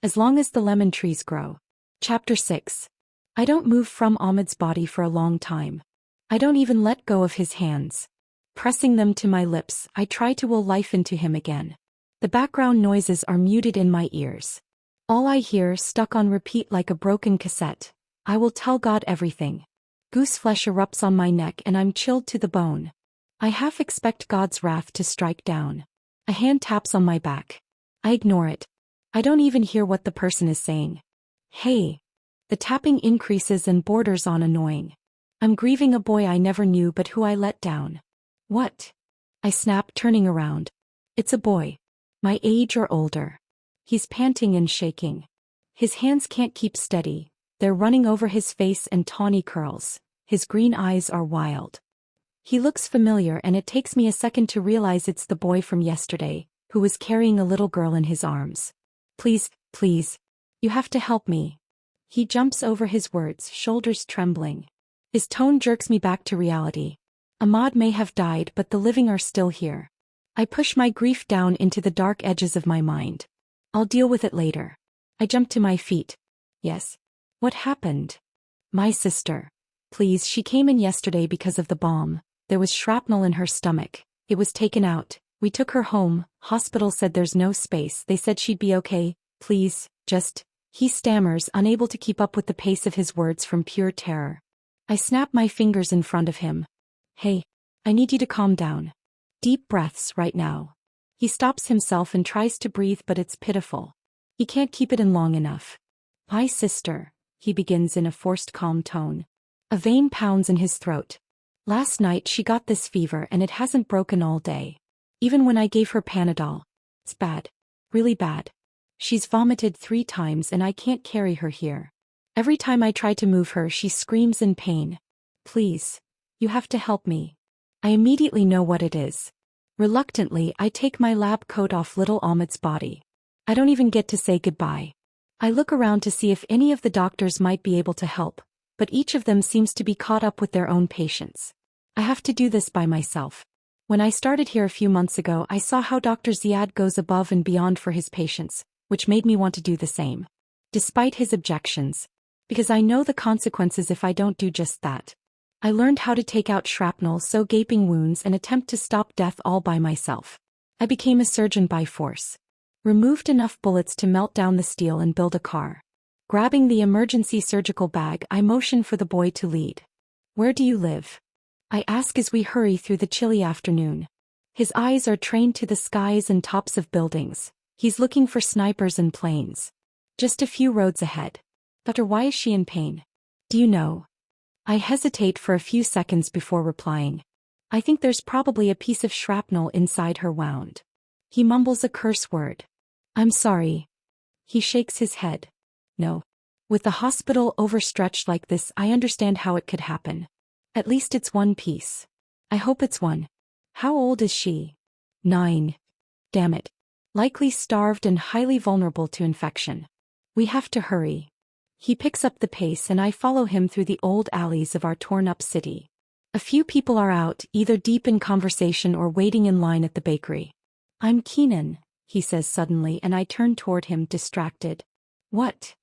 as long as the lemon trees grow. Chapter 6. I don't move from Ahmed's body for a long time. I don't even let go of his hands. Pressing them to my lips, I try to will life into him again. The background noises are muted in my ears. All I hear, stuck on repeat like a broken cassette: I will tell God everything. Goose flesh erupts on my neck and I'm chilled to the bone. I half expect God's wrath to strike down. A hand taps on my back. I ignore it. I don't even hear what the person is saying. Hey. The tapping increases and borders on annoying. I'm grieving a boy I never knew but who I let down. What? I snap, turning around. It's a boy. My age or older. He's panting and shaking. His hands can't keep steady. They're running over his face and tawny curls. His green eyes are wild. He looks familiar and it takes me a second to realize it's the boy from yesterday, who was carrying a little girl in his arms. Please, please. You have to help me. He jumps over his words, shoulders trembling. His tone jerks me back to reality. Ahmad may have died but the living are still here. I push my grief down into the dark edges of my mind. I'll deal with it later. I jump to my feet. Yes. What happened? My sister. Please, she came in yesterday because of the bomb. There was shrapnel in her stomach. It was taken out. We took her home. Hospital said there's no space. They said she'd be okay. Please, just... He stammers, unable to keep up with the pace of his words from pure terror. I snap my fingers in front of him. Hey, I need you to calm down. Deep breaths right now. He stops himself and tries to breathe but it's pitiful. He can't keep it in long enough. My sister, he begins in a forced calm tone. A vein pounds in his throat. Last night she got this fever and it hasn't broken all day. Even when I gave her Panadol. It's bad. Really bad. She's vomited 3 times and I can't carry her here. Every time I try to move her she screams in pain. Please. You have to help me. I immediately know what it is. Reluctantly, I take my lab coat off little Ahmed's body. I don't even get to say goodbye. I look around to see if any of the doctors might be able to help, but each of them seems to be caught up with their own patients. I have to do this by myself. When I started here a few months ago, I saw how Dr. Ziad goes above and beyond for his patients, which made me want to do the same. Despite his objections. Because I know the consequences if I don't do just that. I learned how to take out shrapnel, sew gaping wounds and attempt to stop death all by myself. I became a surgeon by force. Removed enough bullets to melt down the steel and build a car. Grabbing the emergency surgical bag, I motion for the boy to lead. Where do you live? I ask as we hurry through the chilly afternoon. His eyes are trained to the skies and tops of buildings. He's looking for snipers and planes. Just a few roads ahead. Doctor, why is she in pain? Do you know? I hesitate for a few seconds before replying. I think there's probably a piece of shrapnel inside her wound. He mumbles a curse word. I'm sorry. He shakes his head. No. With the hospital overstretched like this, I understand how it could happen. At least it's one piece. I hope it's one. How old is she? 9. Damn it. Likely starved and highly vulnerable to infection. We have to hurry. He picks up the pace and I follow him through the old alleys of our torn-up city. A few people are out, either deep in conversation or waiting in line at the bakery. I'm Keenan, he says suddenly, and I turn toward him, distracted. What?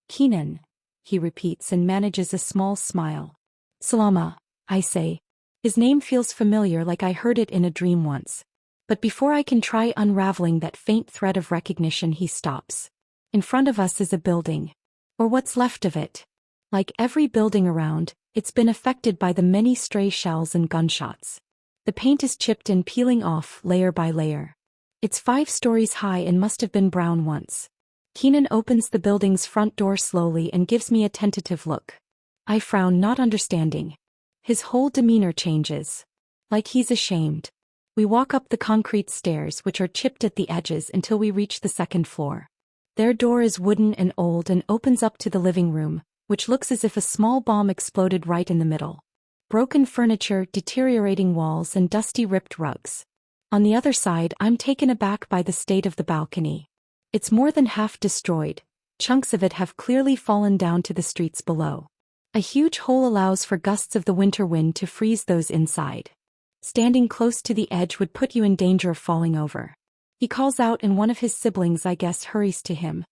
Keenan, he repeats and manages a small smile. Salama, I say. His name feels familiar, like I heard it in a dream once. But before I can try unraveling that faint thread of recognition, he stops. In front of us is a building. Or what's left of it. Like every building around, it's been affected by the many stray shells and gunshots. The paint is chipped and peeling off, layer by layer. It's 5 stories high and must have been brown once. Keenan opens the building's front door slowly and gives me a tentative look. I frown, not understanding. His whole demeanor changes. Like he's ashamed. We walk up the concrete stairs, which are chipped at the edges, until we reach the 2nd floor. Their door is wooden and old and opens up to the living room, which looks as if a small bomb exploded right in the middle. Broken furniture, deteriorating walls, and dusty ripped rugs. On the other side, I'm taken aback by the state of the balcony. It's more than half destroyed. Chunks of it have clearly fallen down to the streets below. A huge hole allows for gusts of the winter wind to freeze those inside. Standing close to the edge would put you in danger of falling over. He calls out and one of his siblings, I guess, hurries to him.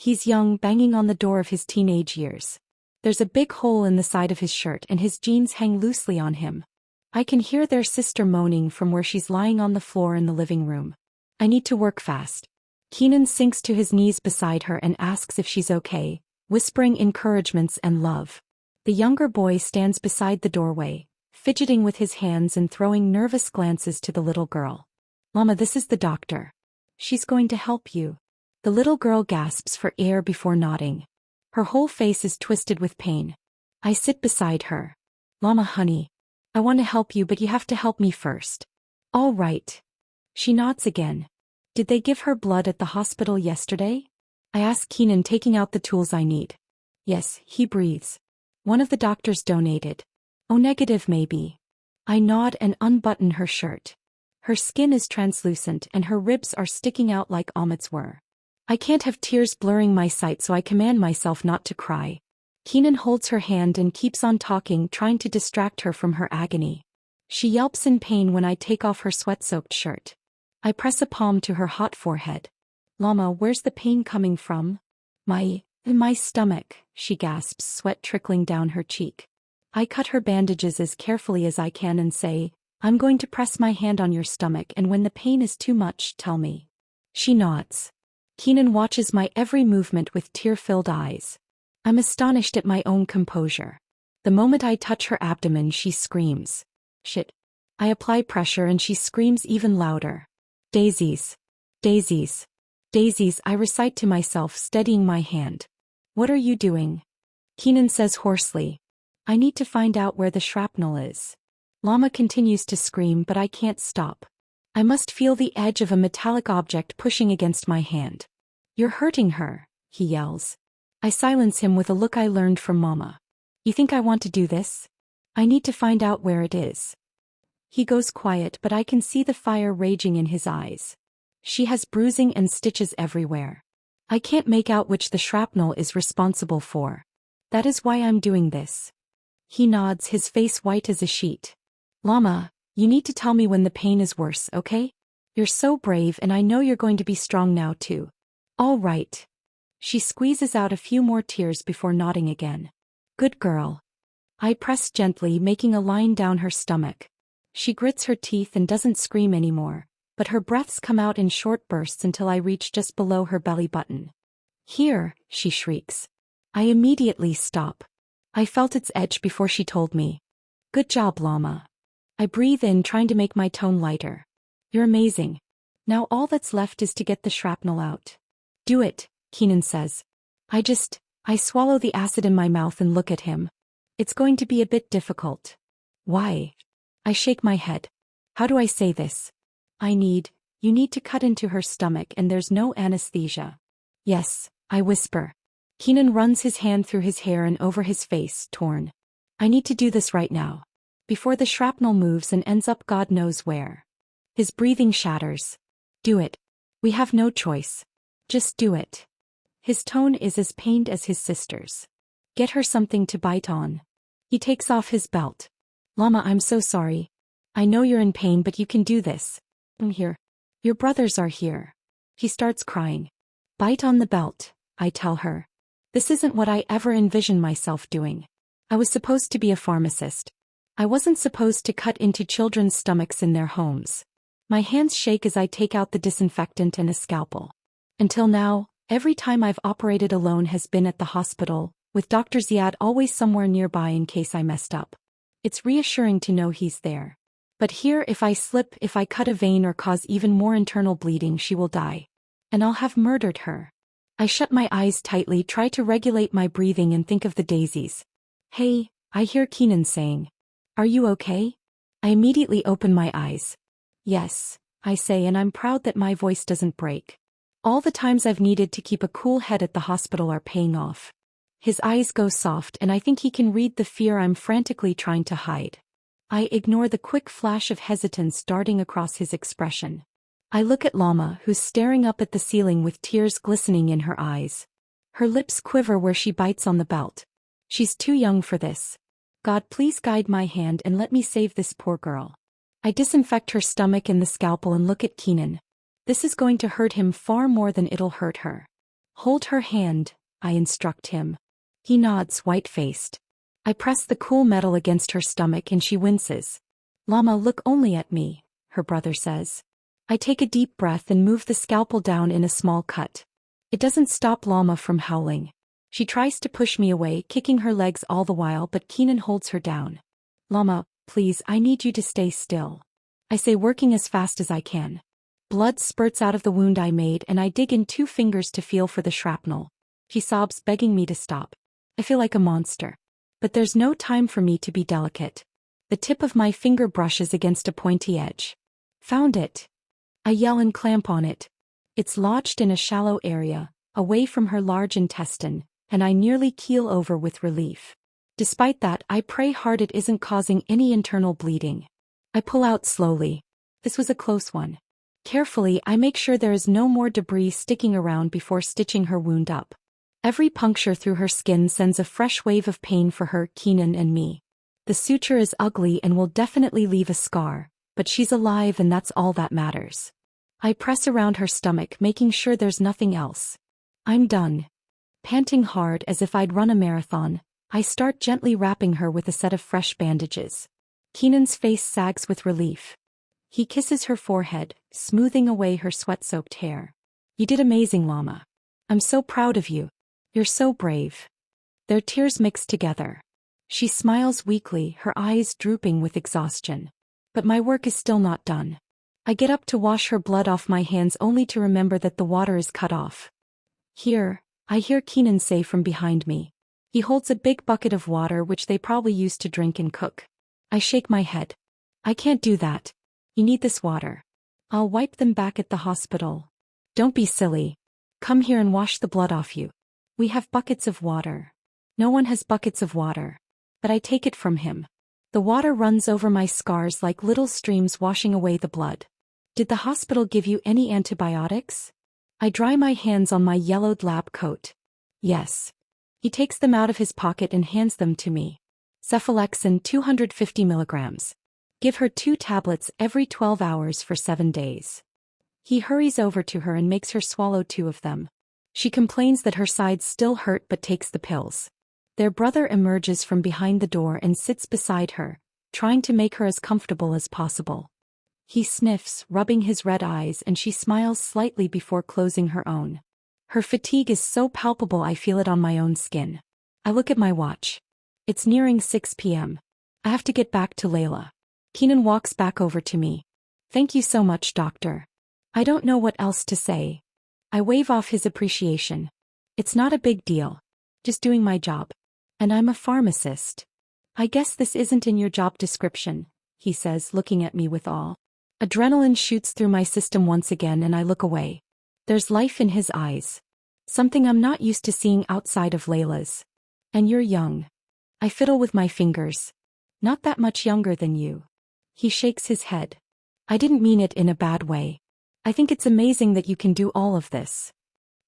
He's young, banging on the door of his teenage years. There's a big hole in the side of his shirt and his jeans hang loosely on him. I can hear their sister moaning from where she's lying on the floor in the living room. I need to work fast. Keenan sinks to his knees beside her and asks if she's okay, whispering encouragements and love. The younger boy stands beside the doorway, fidgeting with his hands and throwing nervous glances to the little girl. Mama, this is the doctor. She's going to help you. The little girl gasps for air before nodding. Her whole face is twisted with pain. I sit beside her. Mama, honey. I want to help you, but you have to help me first. All right. She nods again. Did they give her blood at the hospital yesterday? I ask Keenan, taking out the tools I need. Yes, he breathes. One of the doctors donated. Oh, negative maybe. I nod and unbutton her shirt. Her skin is translucent and her ribs are sticking out like Ahmed's were. I can't have tears blurring my sight, so I command myself not to cry. Keenan holds her hand and keeps on talking, trying to distract her from her agony. She yelps in pain when I take off her sweat-soaked shirt. I press a palm to her hot forehead. Lama, where's the pain coming from? My stomach, she gasps, sweat trickling down her cheek. I cut her bandages as carefully as I can and say, I'm going to press my hand on your stomach, and when the pain is too much, tell me. She nods. Keenan watches my every movement with tear-filled eyes. I'm astonished at my own composure. The moment I touch her abdomen, she screams. Shit. I apply pressure and she screams even louder. Daisies. Daisies. Daisies, I recite to myself, steadying my hand. What are you doing? Keenan says hoarsely. I need to find out where the shrapnel is. Lama continues to scream, but I can't stop. I must feel the edge of a metallic object pushing against my hand. You're hurting her, he yells. I silence him with a look I learned from Mama. You think I want to do this? I need to find out where it is. He goes quiet, but I can see the fire raging in his eyes. She has bruising and stitches everywhere. I can't make out which the shrapnel is responsible for. That is why I'm doing this. He nods, his face white as a sheet. Lama, you need to tell me when the pain is worse, okay? You're so brave, and I know you're going to be strong now too. All right. She squeezes out a few more tears before nodding again. Good girl. I press gently, making a line down her stomach. She grits her teeth and doesn't scream anymore, but her breaths come out in short bursts until I reach just below her belly button. Here, she shrieks. I immediately stop. I felt its edge before she told me. Good job, Lama. I breathe in, trying to make my tone lighter. You're amazing. Now all that's left is to get the shrapnel out. Do it, Keenan says. I swallow the acid in my mouth and look at him. It's going to be a bit difficult. Why? I shake my head. How do I say this? You need to cut into her stomach and there's no anesthesia. Yes, I whisper. Keenan runs his hand through his hair and over his face, torn. I need to do this right now. Before the shrapnel moves and ends up God knows where. His breathing shatters. Do it. We have no choice. Just do it. His tone is as pained as his sister's. Get her something to bite on. He takes off his belt. Lama, I'm so sorry. I know you're in pain, but you can do this. I'm here. Your brothers are here. He starts crying. Bite on the belt, I tell her. This isn't what I ever envisioned myself doing. I was supposed to be a pharmacist. I wasn't supposed to cut into children's stomachs in their homes. My hands shake as I take out the disinfectant and a scalpel. Until now, every time I've operated alone has been at the hospital, with Dr. Ziad always somewhere nearby in case I messed up. It's reassuring to know he's there. But here, if I slip, if I cut a vein or cause even more internal bleeding, she will die. And I'll have murdered her. I shut my eyes tightly, try to regulate my breathing and think of the daisies. Hey, I hear Keenan saying. Are you okay? I immediately open my eyes. Yes, I say, and I'm proud that my voice doesn't break. All the times I've needed to keep a cool head at the hospital are paying off. His eyes go soft and I think he can read the fear I'm frantically trying to hide. I ignore the quick flash of hesitance darting across his expression. I look at Lama, who's staring up at the ceiling with tears glistening in her eyes. Her lips quiver where she bites on the belt. She's too young for this. God, please guide my hand and let me save this poor girl. I disinfect her stomach and the scalpel and look at Keenan. This is going to hurt him far more than it'll hurt her. Hold her hand, I instruct him. He nods, white-faced. I press the cool metal against her stomach and she winces. Lama, look only at me, her brother says. I take a deep breath and move the scalpel down in a small cut. It doesn't stop Lama from howling. She tries to push me away, kicking her legs all the while, but Keenan holds her down. Lama, please, I need you to stay still. I say, working as fast as I can. Blood spurts out of the wound I made and I dig in 2 fingers to feel for the shrapnel. She sobs, begging me to stop. I feel like a monster. But there's no time for me to be delicate. The tip of my finger brushes against a pointy edge. Found it. I yell and clamp on it. It's lodged in a shallow area, away from her large intestine, and I nearly keel over with relief. Despite that, I pray hard it isn't causing any internal bleeding. I pull out slowly. This was a close one. Carefully, I make sure there is no more debris sticking around before stitching her wound up. Every puncture through her skin sends a fresh wave of pain for her, Keenan, and me. The suture is ugly and will definitely leave a scar, but she's alive and that's all that matters. I press around her stomach, making sure there's nothing else. I'm done. Panting hard as if I'd run a marathon, I start gently wrapping her with a set of fresh bandages. Keenan's face sags with relief. He kisses her forehead, smoothing away her sweat-soaked hair. You did amazing, Lama. I'm so proud of you. You're so brave. Their tears mix together. She smiles weakly, her eyes drooping with exhaustion. But my work is still not done. I get up to wash her blood off my hands only to remember that the water is cut off. Here, I hear Keenan say from behind me. He holds a big bucket of water which they probably use to drink and cook. I shake my head. I can't do that. You need this water. I'll wipe them back at the hospital. Don't be silly. Come here and wash the blood off you. We have buckets of water. No one has buckets of water. But I take it from him. The water runs over my scars like little streams washing away the blood. Did the hospital give you any antibiotics? I dry my hands on my yellowed lab coat. Yes. He takes them out of his pocket and hands them to me. Cephalexin 250 milligrams. Give her 2 tablets every 12 hours for 7 days. He hurries over to her and makes her swallow 2 of them. She complains that her sides still hurt but takes the pills. Their brother emerges from behind the door and sits beside her, trying to make her as comfortable as possible. He sniffs, rubbing his red eyes, and she smiles slightly before closing her own. Her fatigue is so palpable I feel it on my own skin. I look at my watch. It's nearing 6 p.m. I have to get back to Layla. Keenan walks back over to me. Thank you so much, doctor. I don't know what else to say. I wave off his appreciation. It's not a big deal. Just doing my job. And I'm a pharmacist. I guess this isn't in your job description, he says, looking at me with awe. Adrenaline shoots through my system once again and I look away. There's life in his eyes. Something I'm not used to seeing outside of Layla's. And you're young. I fiddle with my fingers. Not that much younger than you. He shakes his head. I didn't mean it in a bad way. I think it's amazing that you can do all of this.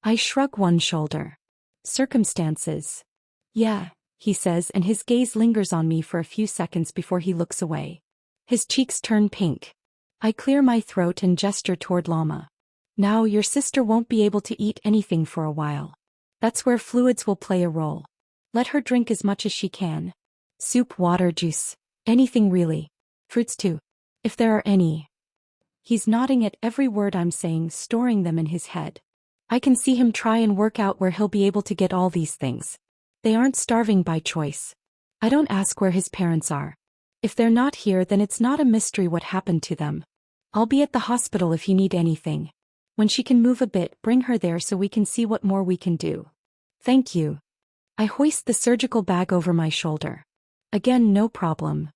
I shrug one shoulder. Circumstances. Yeah, he says, and his gaze lingers on me for a few seconds before he looks away. His cheeks turn pink. I clear my throat and gesture toward Lama. Now your sister won't be able to eat anything for a while. That's where fluids will play a role. Let her drink as much as she can. Soup, water, juice. Anything really. Fruits too. If there are any. He's nodding at every word I'm saying, storing them in his head. I can see him try and work out where he'll be able to get all these things. They aren't starving by choice. I don't ask where his parents are. If they're not here, then it's not a mystery what happened to them. I'll be at the hospital if you need anything. When she can move a bit, bring her there so we can see what more we can do. Thank you. I hoist the surgical bag over my shoulder. Again, no problem.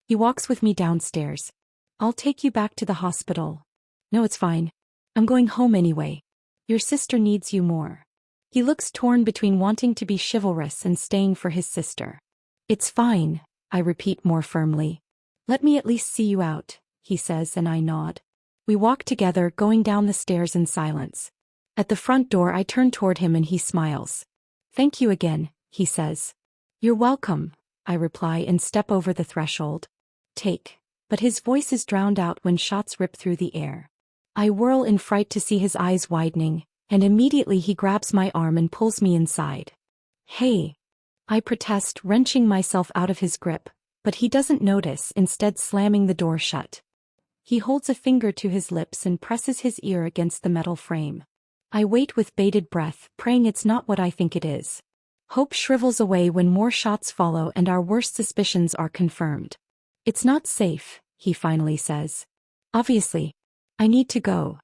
He walks with me downstairs. I'll take you back to the hospital. No, it's fine. I'm going home anyway. Your sister needs you more. He looks torn between wanting to be chivalrous and staying for his sister. It's fine, I repeat more firmly. Let me at least see you out, he says, and I nod. We walk together, going down the stairs in silence. At the front door I turn toward him and he smiles. Thank you again, he says. You're welcome, I reply and step over the threshold. Take. But his voice is drowned out when shots rip through the air. I whirl in fright to see his eyes widening, And immediately he grabs my arm and pulls me inside. Hey! I protest, wrenching myself out of his grip, but he doesn't notice, instead slamming the door shut. He holds a finger to his lips and presses his ear against the metal frame. I wait with bated breath, praying it's not what I think it is. Hope shrivels away when more shots follow and our worst suspicions are confirmed. It's not safe, he finally says. Obviously. I need to go.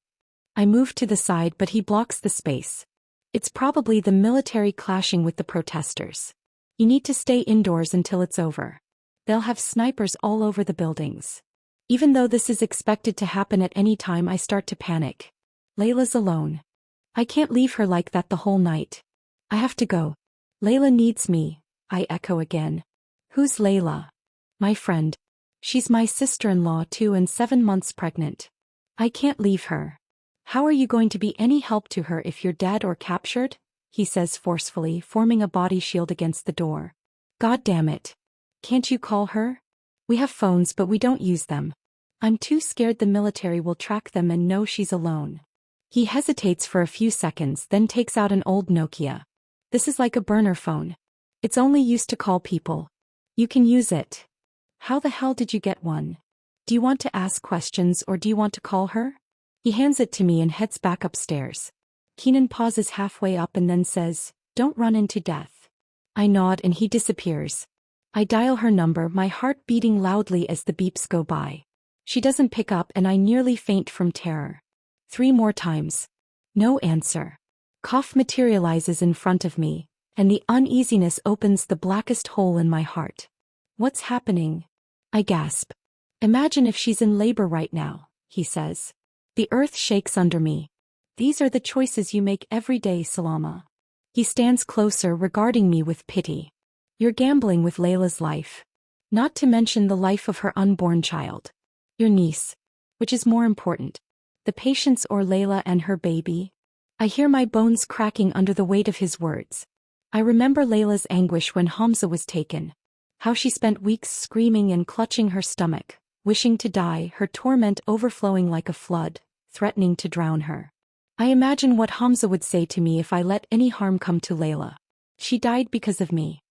I move to the side, but he blocks the space. It's probably the military clashing with the protesters. You need to stay indoors until it's over. They'll have snipers all over the buildings. Even though this is expected to happen at any time, I start to panic. Layla's alone. I can't leave her like that the whole night. I have to go. Layla needs me, I echo again. Who's Layla? My friend. She's my sister-in-law too and 7 months pregnant. I can't leave her. How are you going to be any help to her if you're dead or captured? He says forcefully, forming a body shield against the door. God damn it. Can't you call her? We have phones but we don't use them. I'm too scared the military will track them and know she's alone. He hesitates for a few seconds, then takes out an old Nokia. This is like a burner phone. It's only used to call people. You can use it. How the hell did you get one? Do you want to ask questions or do you want to call her? He hands it to me and heads back upstairs. Keenan pauses halfway up and then says, "Don't run into death." I nod and he disappears. I dial her number, my heart beating loudly as the beeps go by. She doesn't pick up and I nearly faint from terror. 3 more times. No answer. Cough materializes in front of me, and the uneasiness opens the blackest hole in my heart. What's happening? I gasp. Imagine if she's in labor right now, he says. The earth shakes under me. These are the choices you make every day, Salama. He stands closer, regarding me with pity. You're gambling with Layla's life. Not to mention the life of her unborn child. Your niece. Which is more important? The patient's or Layla and her baby? I hear my bones cracking under the weight of his words. I remember Layla's anguish when Hamza was taken. How she spent weeks screaming and clutching her stomach, wishing to die, her torment overflowing like a flood, threatening to drown her. I imagine what Hamza would say to me if I let any harm come to Layla. She died because of me.